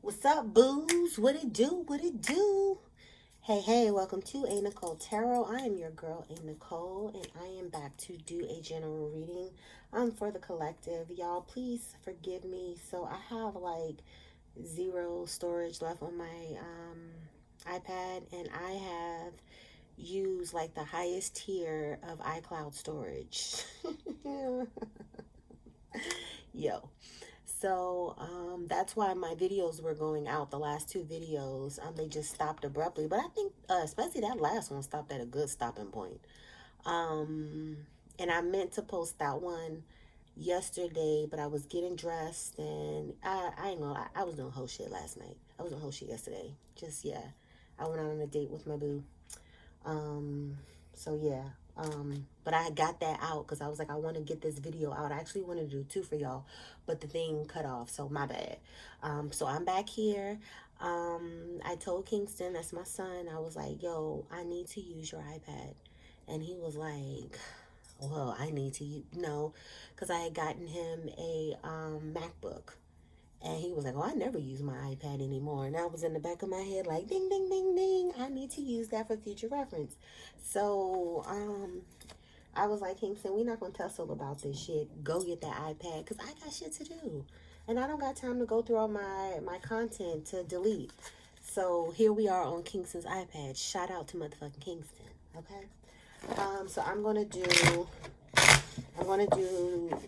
What's up, boos? What it do? What it do? Hey, welcome to a.Nichole Tarot. I am your girl, a.Nichole, and I am back to do a general reading for the collective. Y'all, please forgive me. So I have like 0 storage left on my iPad, and I have used like the highest tier of iCloud storage. Yo. So that's why my videos were going out. The last 2 videos, they just stopped abruptly. But I think especially that last one stopped at a good stopping point. And I meant to post that one yesterday, but I was getting dressed, and I ain't gonna lie, I was doing whole shit last night. I was doing whole shit yesterday. Just, yeah. I went out on a date with my boo. So yeah. But I got that out because I was like, I want to get this video out. I actually wanted to do 2 for y'all, but the thing cut off, so my bad. So I'm back here. I told Kingston, that's my son, I was like, yo, I need to use your iPad. And he was like, well, I need to know, because I had gotten him a MacBook. And he was like, oh, I never use my iPad anymore. And I was in the back of my head like, ding, ding, ding, ding. I need to use that for future reference. So I was like, Kingston, we're not going to tussle about this shit. Go get that iPad, because I got shit to do. And I don't got time to go through all my content to delete. So here we are on Kingston's iPad. Shout out to motherfucking Kingston. Okay? So I'm going to do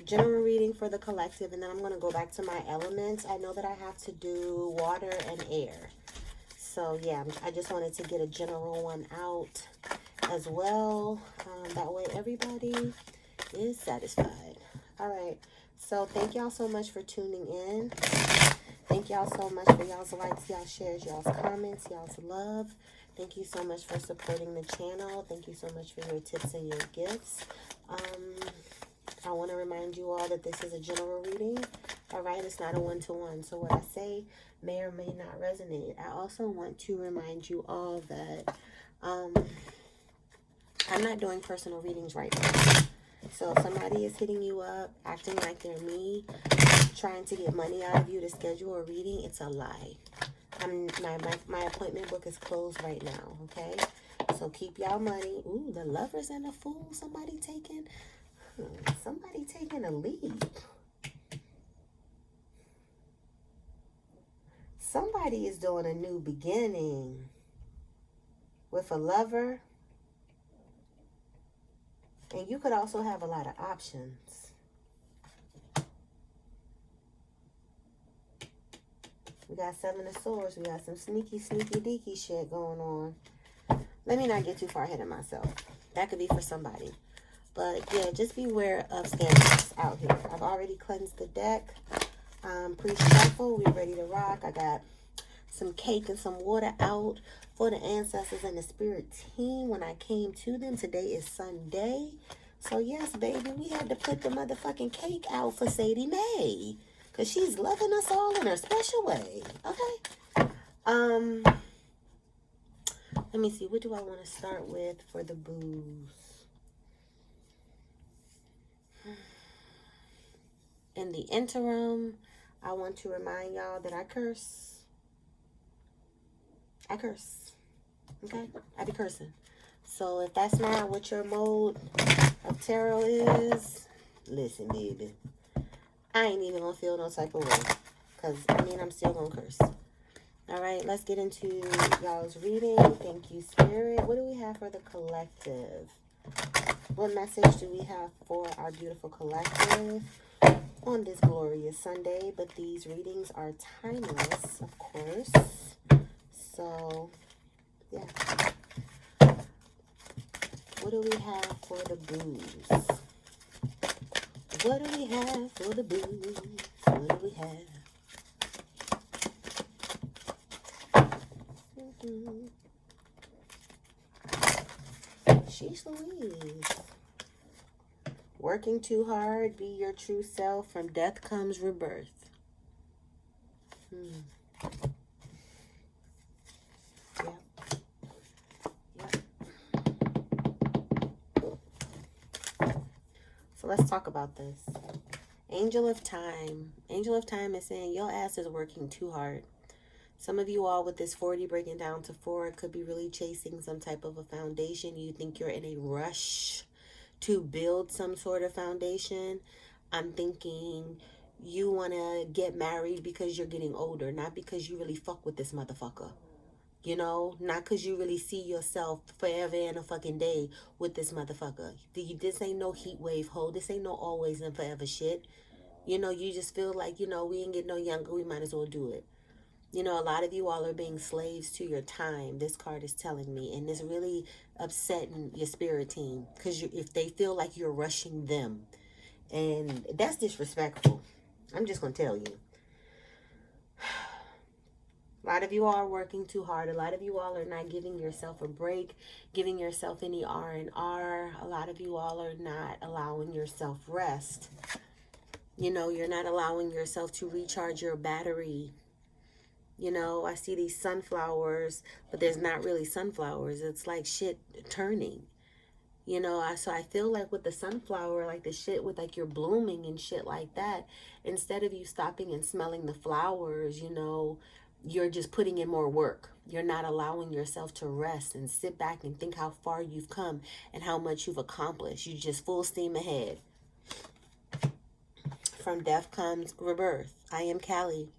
general reading for the collective, and then I'm going to go back to my elements. I know that I have to do water and air. So, yeah, I just wanted to get a general one out as well. That way everybody is satisfied. All right. So, thank y'all so much for tuning in. Thank y'all so much for y'all's likes, y'all's shares, y'all's comments, y'all's love. Thank you so much for supporting the channel. Thank you so much for your tips and your gifts. I want to remind you all that this is a general reading. All right, it's not a one-to-one. So what I say may or may not resonate. I also want to remind you all that I'm not doing personal readings right now. So if somebody is hitting you up, acting like they're me, trying to get money out of you to schedule a reading, it's a lie. My appointment book is closed right now, okay? So keep y'all money. Ooh, the Lovers and the Fool. Somebody taking a leap. Somebody is doing a new beginning with a lover. And you could also have a lot of options. We got 7 of Swords. We got some sneaky deaky shit going on. Let me not get too far ahead of myself. That could be for somebody. But yeah, just beware of scammers out here. I've already cleansed the deck. Pre-shuffle. We're ready to rock. I got some cake and some water out for the ancestors and the spirit team when I came to them. Today is Sunday. So yes, baby, we had to put the motherfucking cake out for Sadie Mae. Because she's loving us all in her special way. Okay? Let me see. What do I want to start with for the boos? In the interim, I want to remind y'all that I curse. Okay? I be cursing. So if that's not what your mode of tarot is, listen, baby. I ain't even gonna feel no type of way. Because, I'm still gonna curse. Alright, let's get into y'all's reading. Thank you, Spirit. What do we have for the collective? What message do we have for our beautiful collective on this glorious Sunday? But these readings are timeless, of course. So, yeah. What do we have for the boos? What do we have for the boos? What do we have? Sheesh Louise. Working too hard, be your true self. From death comes rebirth. So let's talk about this. Angel of Time. Angel of Time is saying your ass is working too hard. Some of you all with this 40 breaking down to 4 could be really chasing some type of a foundation. You think you're in a rush to build some sort of foundation. I'm thinking you want to get married because you're getting older, not because you really fuck with this motherfucker. You know, not because you really see yourself forever and a fucking day with this motherfucker. This ain't no heat wave hoe. This ain't no always and forever shit. You know, you just feel like, we ain't get no younger. We might as well do it. You know, a lot of you all are being slaves to your time. This card is telling me. And it's really upsetting your spirit team. Because if they feel like you're rushing them. And that's disrespectful. I'm just going to tell you. A lot of you all are working too hard. A lot of you all are not giving yourself a break, giving yourself any R&R. A lot of you all are not allowing yourself rest. You know, you're not allowing yourself to recharge your battery. You know, I see these sunflowers, but there's not really sunflowers. It's like shit turning. You know, so I feel like with the sunflower, like the shit with like you're blooming and shit like that, instead of you stopping and smelling the flowers, you're just putting in more work. You're not allowing yourself to rest and sit back and think how far you've come and how much you've accomplished. You just full steam ahead. From death comes rebirth. I am Callie.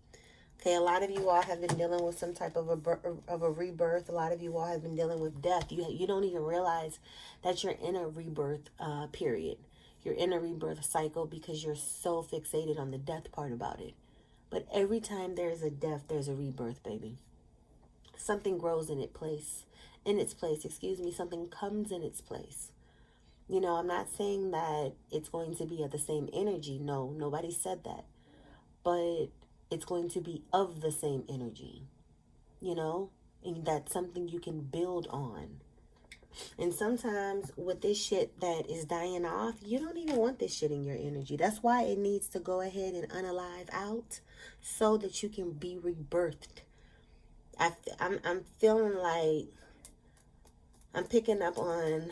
Okay, a lot of you all have been dealing with some type of a rebirth. A lot of you all have been dealing with death. You don't even realize that you're in a rebirth period. You're in a rebirth cycle because you're so fixated on the death part about it. But every time there's a death, there's a rebirth, baby. Something grows in its place. Something comes in its place. You know, I'm not saying that it's going to be at the same energy. No, nobody said that. But it's going to be of the same energy, and that's something you can build on. And sometimes with this shit that is dying off, you don't even want this shit in your energy. That's why it needs to go ahead and unalive out so that you can be rebirthed. I'm feeling like I'm picking up on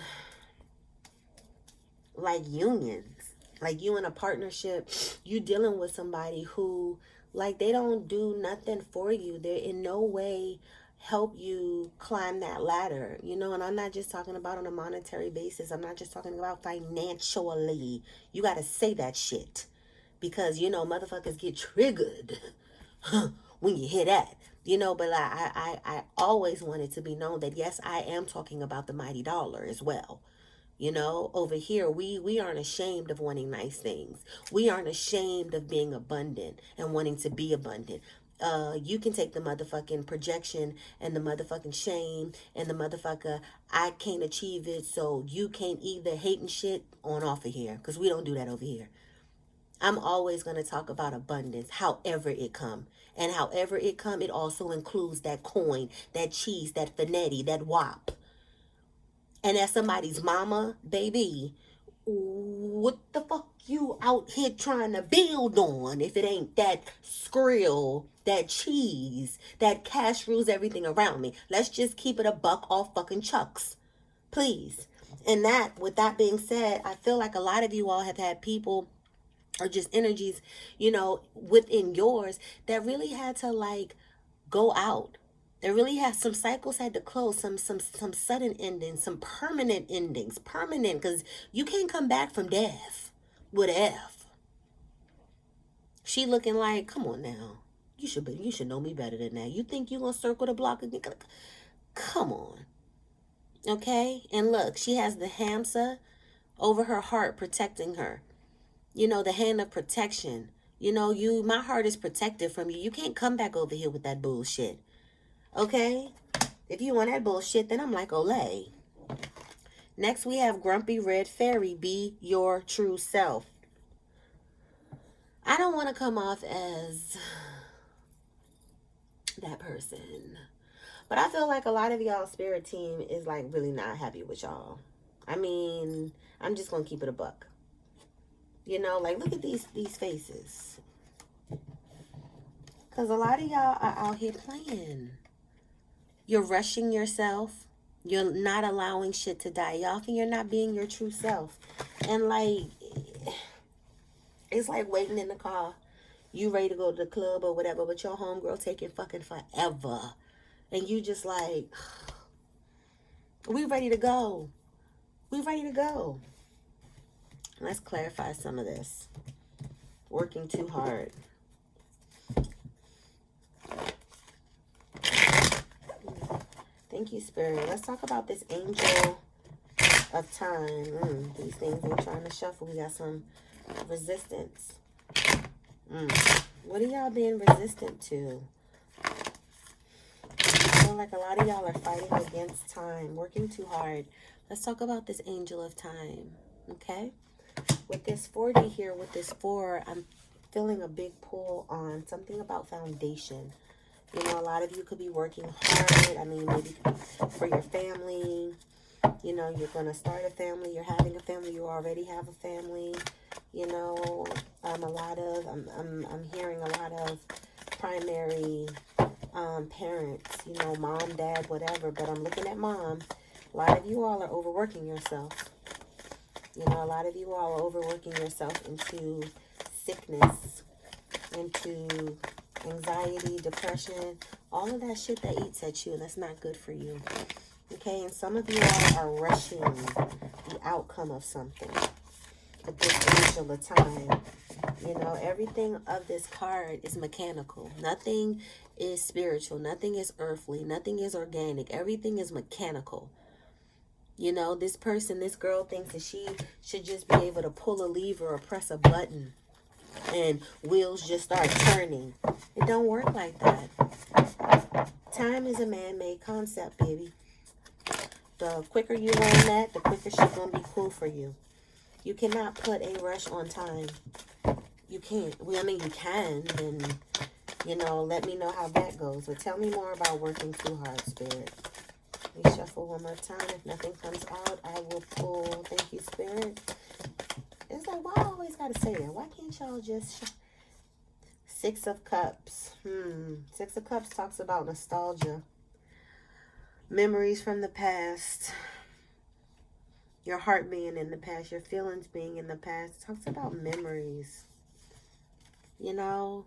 like unions. Like you in a partnership, you dealing with somebody who, like, they don't do nothing for you. They're in no way help you climb that ladder, and I'm not just talking about on a monetary basis. I'm not just talking about financially. You got to say that shit because, motherfuckers get triggered when you hear that, but I always wanted to be known that, yes, I am talking about the mighty dollar as well. Over here, we aren't ashamed of wanting nice things. We aren't ashamed of being abundant and wanting to be abundant. You can take the motherfucking projection and the motherfucking shame and the motherfucker, I can't achieve it, so you can't either hate and shit on off of here, because we don't do that over here. I'm always going to talk about abundance, however it come. And however it come, it also includes that coin, that cheese, that finetti, that wop. And as somebody's mama, baby, what the fuck you out here trying to build on if it ain't that skrill, that cheese, that cash rules everything around me? Let's just keep it a buck off fucking chucks, please. And with that being said, I feel like a lot of you all have had people or just energies, within yours that really had to like go out. There really has some cycles had to close, some sudden endings, some permanent endings. Permanent, because you can't come back from death with F. She looking like, come on now. You should know me better than that. You think you gonna circle the block again? Come on. Okay? And look, she has the hamsa over her heart protecting her. The hand of protection. My heart is protected from you. You can't come back over here with that bullshit. Okay? If you want that bullshit, then I'm like, Olay. Next, we have Grumpy Red Fairy. Be your true self. I don't want to come off as that person. But I feel like a lot of y'all spirit team is like really not happy with y'all. I mean, I'm just going to keep it a buck. Like, look at these faces. Because a lot of y'all are out here playing. You're rushing yourself. You're not allowing shit to die off, and you're not being your true self. And like, it's like waiting in the car. You ready to go to the club or whatever, but your homegirl taking fucking forever. And you just like, we ready to go. We ready to go. Let's clarify some of this. Working too hard. Thank you, Spirit. Let's talk about this angel of time. These things ain't trying to shuffle. We got some resistance. What are y'all being resistant to? I feel like a lot of y'all are fighting against time, working too hard. Let's talk about this angel of time, okay? With this 40 here, with this 4, I'm feeling a big pull on something about foundation. You know, a lot of you could be working hard. I mean, maybe for your family. You know, you're going to start a family. You're having a family. You already have a family. You know, I'm hearing a lot of primary parents. You know, mom, dad, whatever. But I'm looking at mom. A lot of you all are overworking yourself. You know, a lot of you all are overworking yourself into sickness, into anxiety, depression, all of that shit that eats at you, and that's not good for you. Okay, and some of you all are rushing the outcome of something. But this angel of time, you know, everything of this card is mechanical. Nothing is spiritual. Nothing is earthly. Nothing is organic. Everything is mechanical. You know, this person, this girl thinks that she should just be able to pull a lever or press a button and wheels just start turning. It don't work like that. Time is a man-made concept, baby. The quicker you learn that, the quicker she's going to be cool for you. You cannot put a rush on time. You can't. Well, I mean, you can, and, you know, let me know how that goes. But tell me more about working too hard, Spirit. Let me shuffle one more time. If nothing comes out, I will pull. Thank you, Spirit. It's like, why I always got to say that? Why can't y'all just... Six of Cups. Six of Cups talks about nostalgia. Memories from the past. Your heart being in the past. Your feelings being in the past. It talks about memories. You know,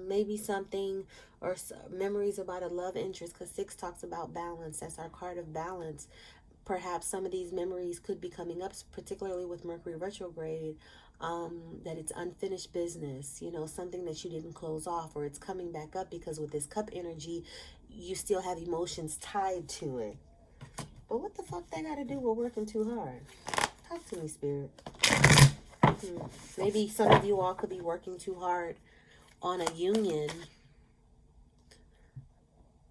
maybe something or memories about a love interest, because 6 talks about balance. That's our card of balance. Perhaps some of these memories could be coming up, particularly with Mercury retrograde, that it's unfinished business, you know, something that you didn't close off, or it's coming back up because with this cup energy, you still have emotions tied to it. But what the fuck that got to do with working too hard? Talk to me, Spirit. Maybe some of you all could be working too hard on a union.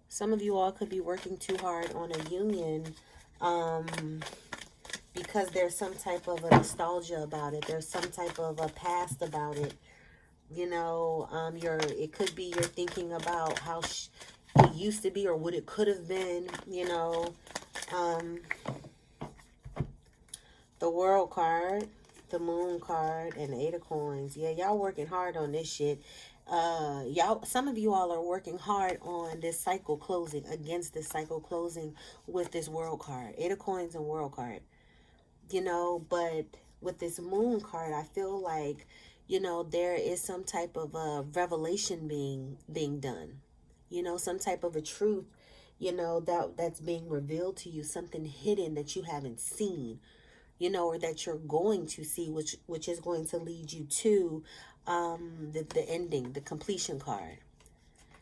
Some of you all could be working too hard on a union because there's some type of a nostalgia about it. There's some type of a past about it. You know, it could be you're thinking about how it used to be or what it could have been, you know. The World card, the Moon card, and the 8 of Coins. Yeah, y'all working hard on this shit. Some of you all are working hard on this cycle closing, against this cycle closing with this World card. 8 of Coins and World card. You know, but with this Moon card, I feel like, you know, there is some type of a revelation being done. You know, some type of a truth, you know, that's being revealed to you, something hidden that you haven't seen, you know, or that you're going to see, which is going to lead you to the ending, the completion card.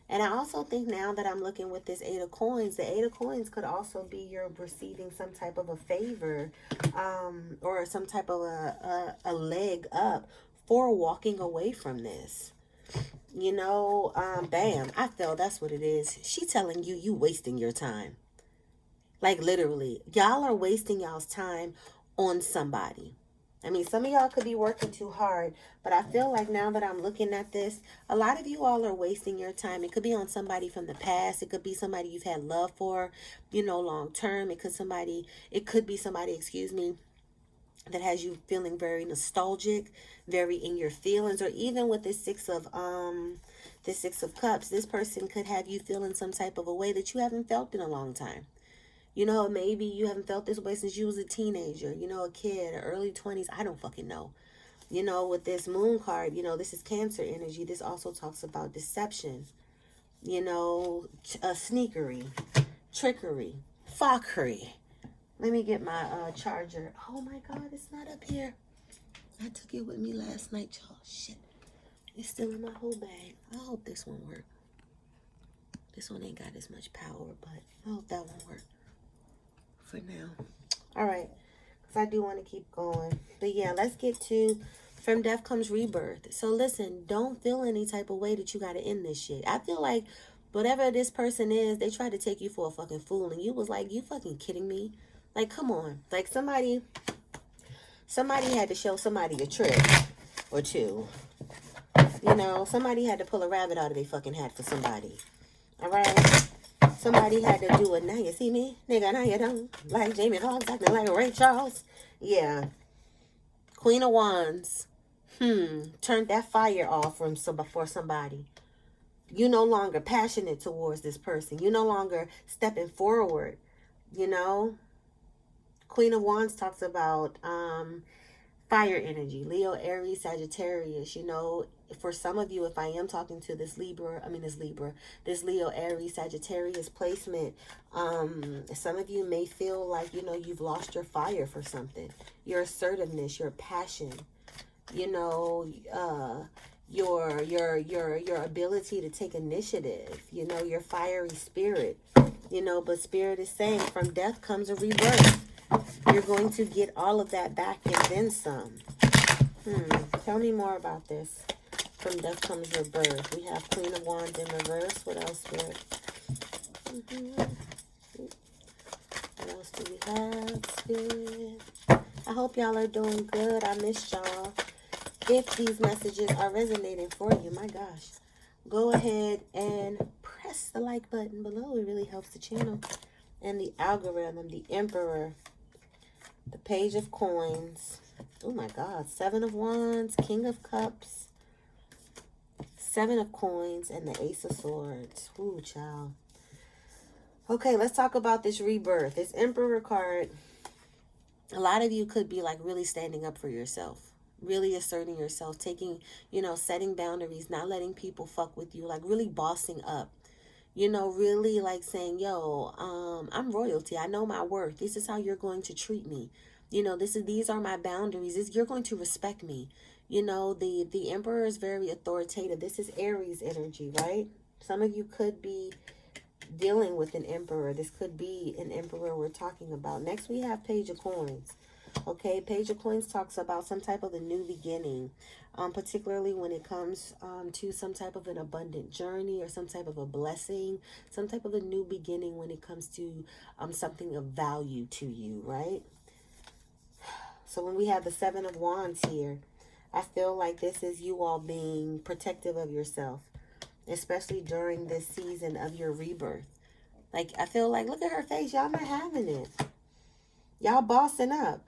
And I also think now that I'm looking with this 8 of Coins, the 8 of Coins could also be you're receiving some type of a favor or some type of a leg up for walking away from this. You know, bam, I feel that's what it is. She telling you wasting your time. Like literally, y'all are wasting y'all's time on somebody. I mean, some of y'all could be working too hard, but I feel like now that I'm looking at this, a lot of you all are wasting your time. It could be on somebody from the past. It could be somebody you've had love for, you know, long term. It could be somebody, excuse me, that has you feeling very nostalgic, very in your feelings, or even with this Six of Cups, this person could have you feeling some type of a way that you haven't felt in a long time. You know, maybe you haven't felt this way since you was a teenager, you know, a kid, or early 20s. I don't fucking know. You know, with this moon card, you know, this is Cancer energy. This also talks about deception, you know, sneakery, trickery, fawkery. Let me get my charger. Oh my God, it's not up here. I took it with me last night, y'all. Shit. It's still in my whole bag. I hope this one works. This one ain't got as much power, but I hope that one work for now. All right. Because I do want to keep going. But yeah, let's get to from death comes rebirth. So listen, don't feel any type of way that you got to end this shit. I feel like whatever this person is, they tried to take you for a fucking fool. And you was like, you fucking kidding me? Like, come on. Like, somebody had to show somebody a trick or two. You know, somebody had to pull a rabbit out of their fucking hat for somebody. All right? Somebody had to do it. Now you see me? Nigga, now you don't. Like Jamie Foxx acting like Ray Charles. Yeah. Queen of Wands. Turned that fire off for somebody. You no longer passionate towards this person. You no longer stepping forward. You know? Queen of Wands talks about fire energy, Leo, Aries, Sagittarius. You know, for some of you, if I am talking to this this Leo, Aries, Sagittarius placement, some of you may feel like, you know, you've lost your fire for something, your assertiveness, your passion, you know, your ability to take initiative, you know, your fiery spirit, you know. But Spirit is saying from death comes a rebirth. You're going to get all of that back and then some. Tell me more about this. From death comes your birth. We have Queen of Wands in reverse. What else, Spirit? What else do we have, Spirit? I hope y'all are doing good. I missed y'all. If these messages are resonating for you, my gosh, go ahead and press the like button below. It really helps the channel and the algorithm. The Emperor. The Page of Coins. Oh my God. 7 of Wands. King of Cups. 7 of Coins. And the Ace of Swords. Ooh, child. Okay, let's talk about this rebirth. This Emperor card. A lot of you could be like really standing up for yourself. Really asserting yourself. Taking, you know, setting boundaries. Not letting people fuck with you. Like really bossing up. You know, really like saying, yo, I'm royalty. I know my worth. This is how you're going to treat me. You know, these are my boundaries. You're going to respect me. You know, the Emperor is very authoritative. This is Aries energy, right? Some of you could be dealing with an Emperor. This could be an Emperor we're talking about. Next, we have Page of Coins. Okay, Page of Coins talks about some type of a new beginning, particularly when it comes to some type of an abundant journey or some type of a blessing, some type of a new beginning when it comes to something of value to you, right? So when we have the 7 of Wands here, I feel like this is you all being protective of yourself, especially during this season of your rebirth. Like, I feel like, look at her face. Y'all not having it. Y'all bossing up.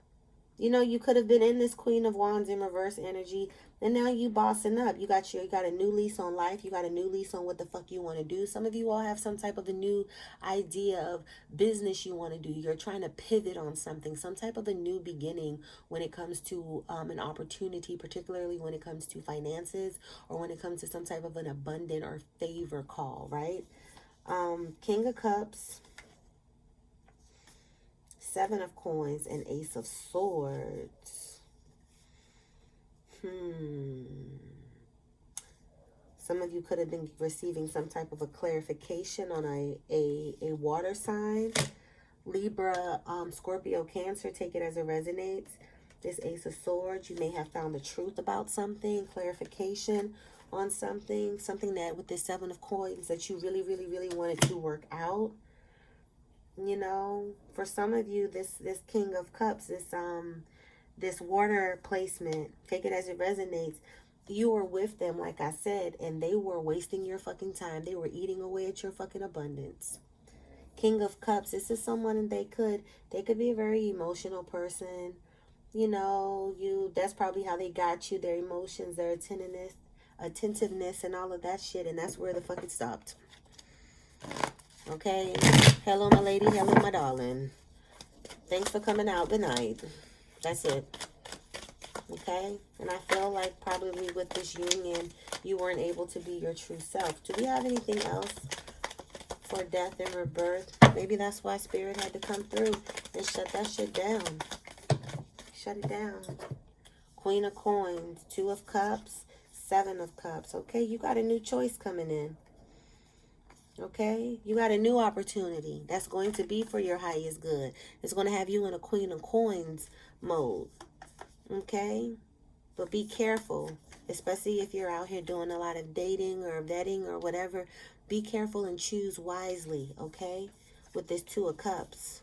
You know, you could have been in this Queen of Wands in reverse energy, and now you bossing up. You got a new lease on life. You got a new lease on what the fuck you want to do. Some of you all have some type of a new idea of business you want to do. You're trying to pivot on something, some type of a new beginning when it comes to an opportunity, particularly when it comes to finances or when it comes to some type of an abundant or favor call, right? King of Cups, 7 of Coins, and Ace of Swords. Some of you could have been receiving some type of a clarification on a water sign. Libra, Scorpio, Cancer, take it as it resonates. This Ace of Swords, you may have found the truth about something, clarification on something that with this 7 of Coins that you really, really, really wanted to work out. You know, for some of you, this King of Cups, this water placement, take it as it resonates. You were with them, like I said, and they were wasting your fucking time. They were eating away at your fucking abundance. King of Cups, this is someone they could be a very emotional person. You know, that's probably how they got you, their emotions, their attentiveness and all of that shit, and that's where the fuck it stopped. Okay, hello my lady, hello my darling. Thanks for coming out. Good night. That's it. Okay? And I feel like probably with this union, you weren't able to be your true self. Do we have anything else for death and rebirth? Maybe that's why Spirit had to come through and shut that shit down. Shut it down. Queen of Coins, Two of Cups, Seven of Cups. Okay, you got a new choice coming in. Okay, you got a new opportunity that's going to be for your highest good. It's going to have you in a Queen of Coins mode. Okay, but be careful, especially if you're out here doing a lot of dating or vetting or whatever. Be careful and choose wisely. Okay, with this Two of Cups.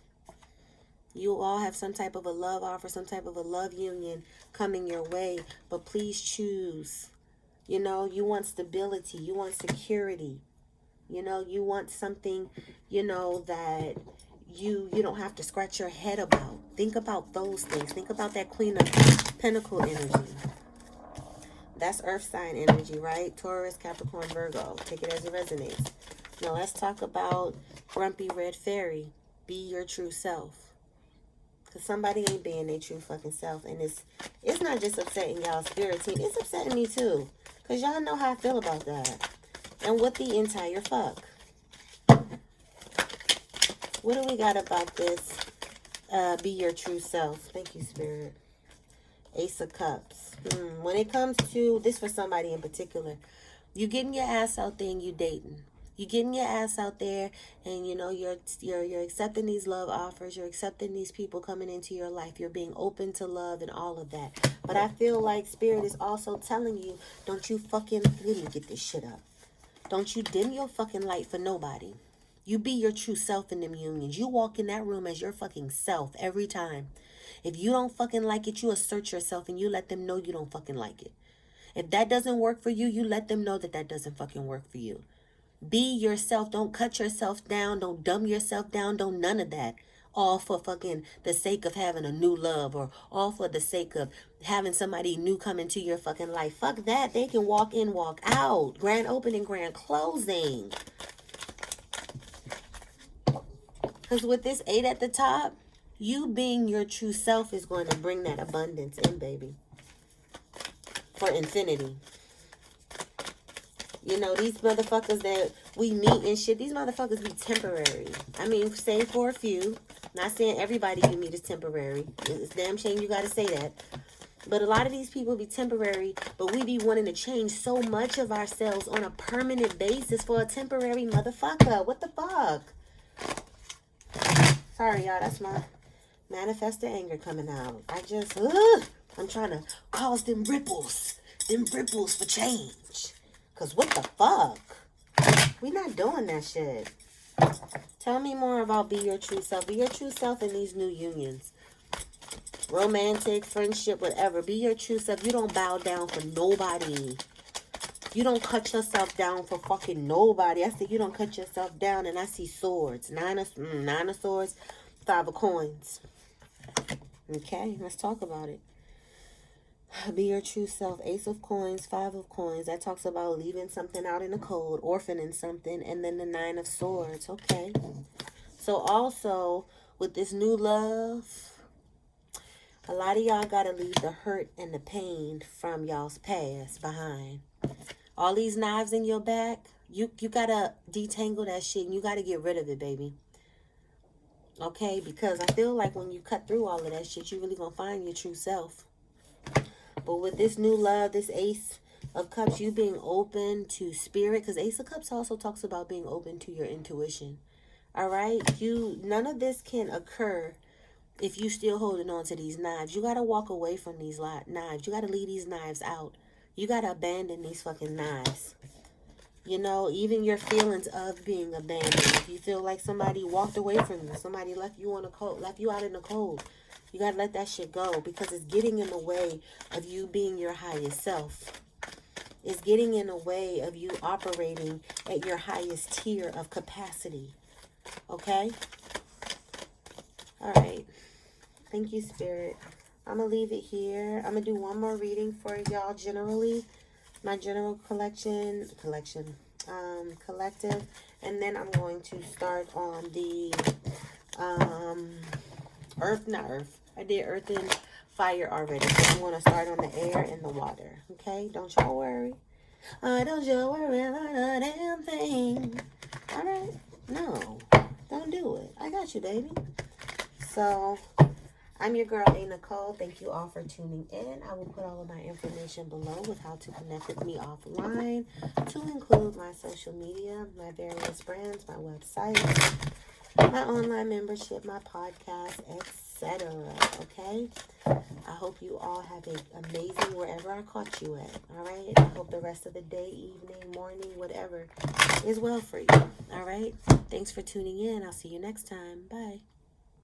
You all have some type of a love offer, some type of a love union coming your way, but please choose. You know, you want stability, you want security. You know, you want something, you know, that you don't have to scratch your head about. Think about those things. Think about that Queen of Pentacle energy. That's earth sign energy, right? Taurus, Capricorn, Virgo. Take it as it resonates. Now let's talk about Grumpy Red Fairy. Be your true self. Because somebody ain't being their true fucking self. And it's not just upsetting y'all spirit team. It's upsetting me too. Because y'all know how I feel about that. And with the entire fuck. What do we got about this? Be your true self. Thank you, Spirit. Ace of Cups. When it comes to this, for somebody in particular, you getting your ass out there and you dating. You getting your ass out there, and you know you're accepting these love offers. You're accepting these people coming into your life. You're being open to love and all of that. But I feel like Spirit is also telling you, don't you fucking, let me get this shit up. Don't you dim your fucking light for nobody. You be your true self in them unions. You walk in that room as your fucking self every time. If you don't fucking like it, you assert yourself and you let them know you don't fucking like it. If that doesn't work for you, you let them know that that doesn't fucking work for you. Be yourself. Don't cut yourself down. Don't dumb yourself down. Don't none of that. All for fucking the sake of having a new love, or all for the sake of having somebody new come into your fucking life. Fuck that. They can walk in, walk out. Grand opening, grand closing. Because with this 8 at the top, you being your true self is going to bring that abundance in, baby. For infinity. You know, these motherfuckers that we meet and shit, these motherfuckers be temporary. I mean, say for a few. Not saying everybody you meet is temporary. It's damn shame you gotta say that. But a lot of these people be temporary, but we be wanting to change so much of ourselves on a permanent basis for a temporary motherfucker. What the fuck? Sorry, y'all. That's my manifested anger coming out. I'm trying to cause them ripples for change. Because what the fuck? We not doing that shit. Tell me more about be your true self. Be your true self in these new unions. Romantic, friendship, whatever. Be your true self. You don't bow down for nobody. You don't cut yourself down for fucking nobody. I said you don't cut yourself down, and I see swords. Nine of swords, 5 of coins. Okay, let's talk about it. Be your true self. Ace of coins, 5 of coins. That talks about leaving something out in the cold, orphaning something, and then the 9 of swords. Okay. So also, with this new love, a lot of y'all got to leave the hurt and the pain from y'all's past behind. All these knives in your back, you got to detangle that shit, and you got to get rid of it, baby. Okay? Because I feel like when you cut through all of that shit, you really going to find your true self. But with this new love, this Ace of Cups, you being open to spirit, because Ace of Cups also talks about being open to your intuition. All right? None of this can occur if you still holding on to these knives. You got to walk away from these knives. You got to leave these knives out. You got to abandon these fucking knives. You know, even your feelings of being abandoned. If you feel like somebody walked away from you, somebody left you out in the cold, you got to let that shit go, because it's getting in the way of you being your highest self. It's getting in the way of you operating at your highest tier of capacity. Okay? All right. Thank you, Spirit. I'm going to leave it here. I'm going to do one more reading for y'all generally. My general collective. And then I'm going to start on the I did Earth and fire already. So I'm going to start on the air and the water. Okay? Don't y'all worry. Don't you worry about a damn thing. All right? No. Don't do it. I got you, baby. So, I'm your girl, a.Nichole. Thank you all for tuning in. I will put all of my information below with how to connect with me offline, to include my social media, my various brands, my website, my online membership, my podcast, etc. Okay? I hope you all have an amazing wherever I caught you at. All right? I hope the rest of the day, evening, morning, whatever is well for you. All right? Thanks for tuning in. I'll see you next time. Bye.